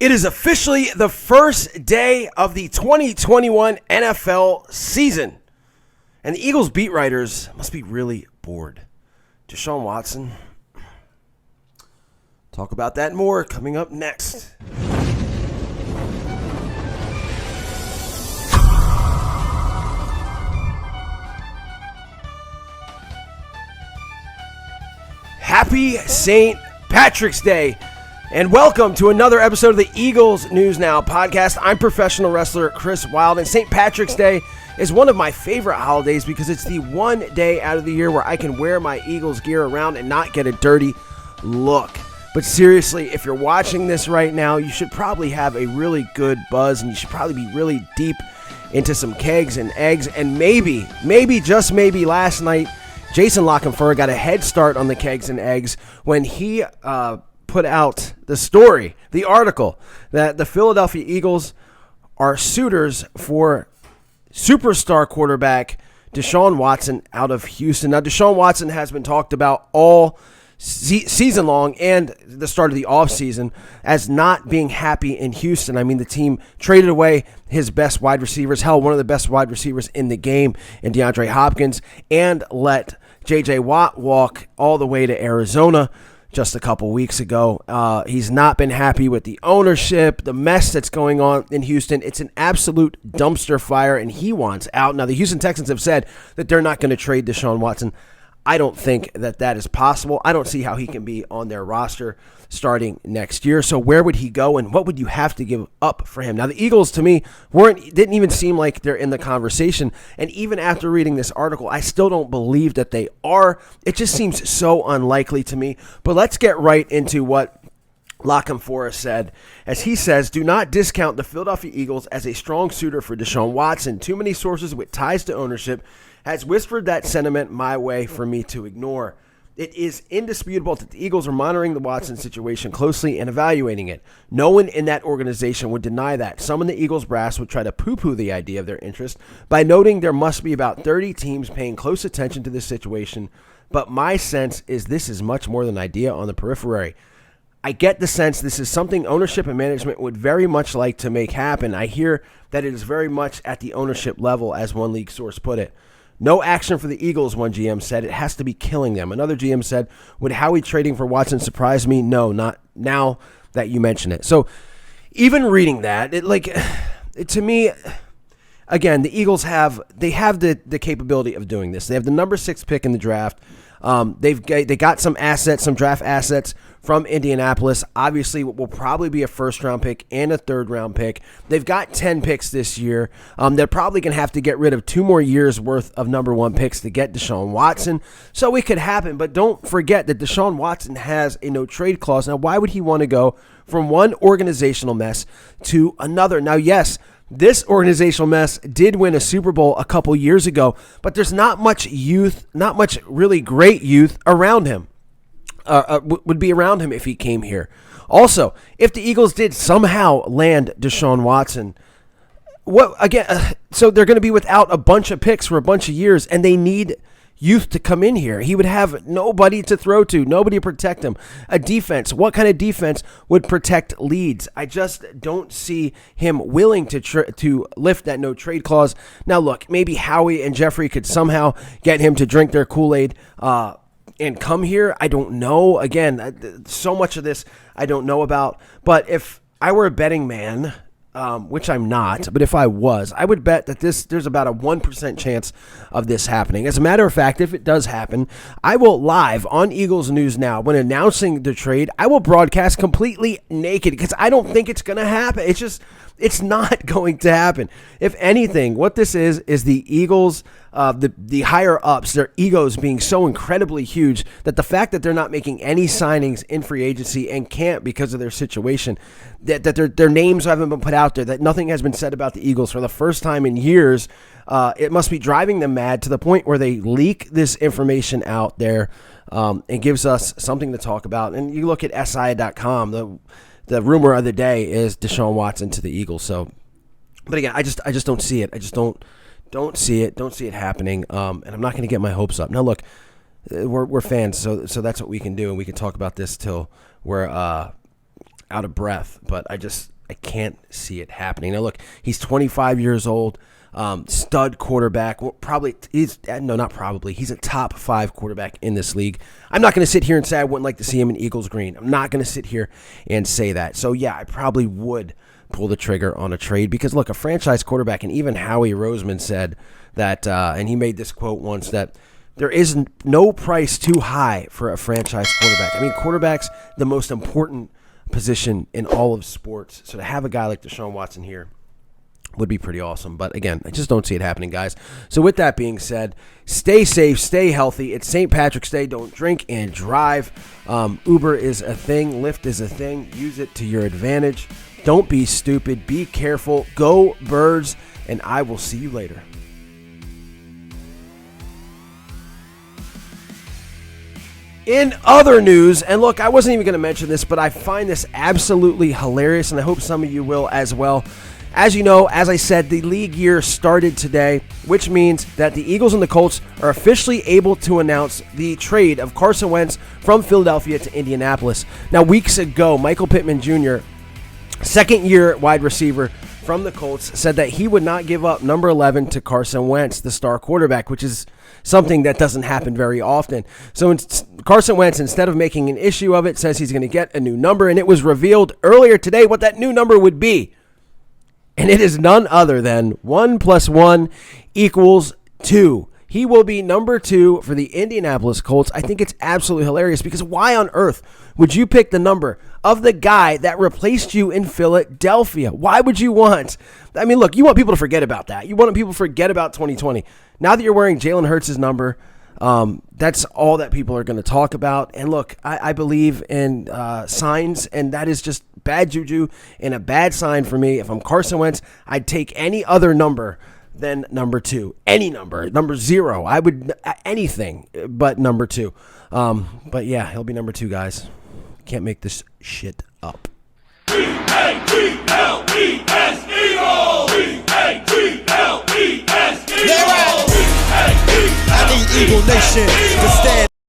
It is officially the first day of the 2021 NFL season. And the Eagles beat writers must be really bored. Deshaun Watson. Talk about that and more coming up next. Happy St. Patrick's Day. And welcome to another episode of the Eagles News Now podcast. I'm professional wrestler Chris Wilde, and St. Patrick's Day is one of my favorite holidays because it's the one day out of the year where I can wear my Eagles gear around and not get a dirty look. But seriously, if you're watching this right now, you should probably have a really good buzz, and you should probably be really deep into some kegs and eggs, and maybe, just maybe last night, Jason Lockenfer got a head start on the kegs and eggs when he put out the story, the article, that the Philadelphia Eagles are suitors for superstar quarterback Deshaun Watson out of Houston. Now, Deshaun Watson has been talked about all season long and the start of the offseason as not being happy in Houston. I mean, the team traded away his best wide receivers, one of the best wide receivers in the game in DeAndre Hopkins, and let J.J. Watt walk all the way to Arizona just a couple weeks ago. He's not been happy with the ownership, the mess that's going on in Houston. It's an absolute dumpster fire, and he wants out. Now, the Houston Texans have said that they're not going to trade Deshaun Watson. I don't think that is possible. I don't see how he can be on their roster starting next year. So where would he go, and what would you have to give up for him? Now, the Eagles, to me, didn't even seem like they're in the conversation. And even after reading this article, I still don't believe that they are. It just seems so unlikely to me. But let's get right into what Lockenfer said, as he says, do not discount the Philadelphia Eagles as a strong suitor for Deshaun Watson. Too many sources with ties to ownership has whispered that sentiment my way for me to ignore. It is indisputable that the Eagles are monitoring the Watson situation closely and evaluating it. No one in that organization would deny that. Some in the Eagles brass would try to poo-poo the idea of their interest by noting there must be about 30 teams paying close attention to this situation, but my sense is this is much more than an idea on the periphery. I get the sense this is something ownership and management would very much like to make happen. I hear that it is very much at the ownership level, as one league source put it. No action for the Eagles, one GM said. It has to be killing them. Another GM said, would Howie trading for Watson surprise me? No, not now that you mention it. So even reading that, to me, again, the Eagles have the capability of doing this. They have the number 6 pick in the draft. They got some assets, some draft assets from Indianapolis. Obviously, will probably be a first-round pick and a third-round pick. They've got 10 picks this year. They're probably going to have to get rid of 2 more years' worth of number 1 picks to get Deshaun Watson. So it could happen, but don't forget that Deshaun Watson has a no-trade clause. Now, why would he want to go from one organizational mess to another? Now, yes, this organizational mess did win a Super Bowl a couple years ago, but there's not much youth, not much really great youth around him, would be around him if he came here. Also, if the Eagles did somehow land Deshaun Watson, so they're going to be without a bunch of picks for a bunch of years, and they need youth to come in here. He would have nobody to throw to, nobody to protect him. A defense, what kind of defense would protect leads? I just don't see him willing to lift that no trade clause. Now look, maybe Howie and Jeffrey could somehow get him to drink their Kool-Aid and come here. I don't know. Again, so much of this I don't know about. But if I were a betting man, which I'm not, but if I was, I would bet that there's about a 1% chance of this happening. As a matter of fact, if it does happen, I will live on Eagles News Now, when announcing the trade, I will broadcast completely naked because I don't think it's going to happen. It's not going to happen. If anything, what this is the Eagles, the higher-ups, their egos being so incredibly huge that the fact that they're not making any signings in free agency and can't because of their situation, that their names haven't been put out there, that nothing has been said about the Eagles for the first time in years, it must be driving them mad to the point where they leak this information out there and gives us something to talk about. And you look at SI.com, the rumor of the day is Deshaun Watson to the Eagles. So, but again, I just don't see it. I just don't see it. Don't see it happening. And I'm not going to get my hopes up. Now, look, we're fans, so that's what we can do, and we can talk about this till we're out of breath. But I just I can't see it happening. Now, look, he's 25 years old, stud quarterback. Well, he's a top 5 quarterback in this league. I'm not going to sit here and say I wouldn't like to see him in Eagles green. I'm not going to sit here and say that. So, yeah, I probably would pull the trigger on a trade because, look, a franchise quarterback, and even Howie Roseman said that, and he made this quote once, that there is no price too high for a franchise quarterback. I mean, quarterback's the most important position in all of sports. So to have a guy like Deshaun Watson here would be pretty awesome. But again, I just don't see it happening, guys. So with that being said, stay safe, stay healthy. It's St. Patrick's Day. Don't drink and drive. Uber is a thing. Lyft is a thing. Use it to your advantage. Don't be stupid. Be careful. Go Birds. And I will see you later. In other news, and look, I wasn't even going to mention this, but I find this absolutely hilarious, and I hope some of you will as well. As you know, as I said, the league year started today, which means that the Eagles and the Colts are officially able to announce the trade of Carson Wentz from Philadelphia to Indianapolis. Now, weeks ago, Michael Pittman Jr., second-year wide receiver from the Colts, said that he would not give up number 11 to Carson Wentz, the star quarterback, which is something that doesn't happen very often. So Carson Wentz, instead of making an issue of it, says he's going to get a new number, and it was revealed earlier today what that new number would be. And it is none other than 1 + 1 = 2. He will be number 2 for the Indianapolis Colts. I think it's absolutely hilarious because why on earth would you pick the number of the guy that replaced you in Philadelphia? Why would you want? I mean, look, you want people to forget about that. You want people to forget about 2020. Now that you're wearing Jalen Hurts' number, that's all that people are going to talk about. And look, I believe in signs, and that is just bad juju and a bad sign for me. If I'm Carson Wentz, I'd take any other number than number 2. Any number. Number 0. I would anything but number 2. But yeah, he'll be number 2, guys. Can't make this shit up.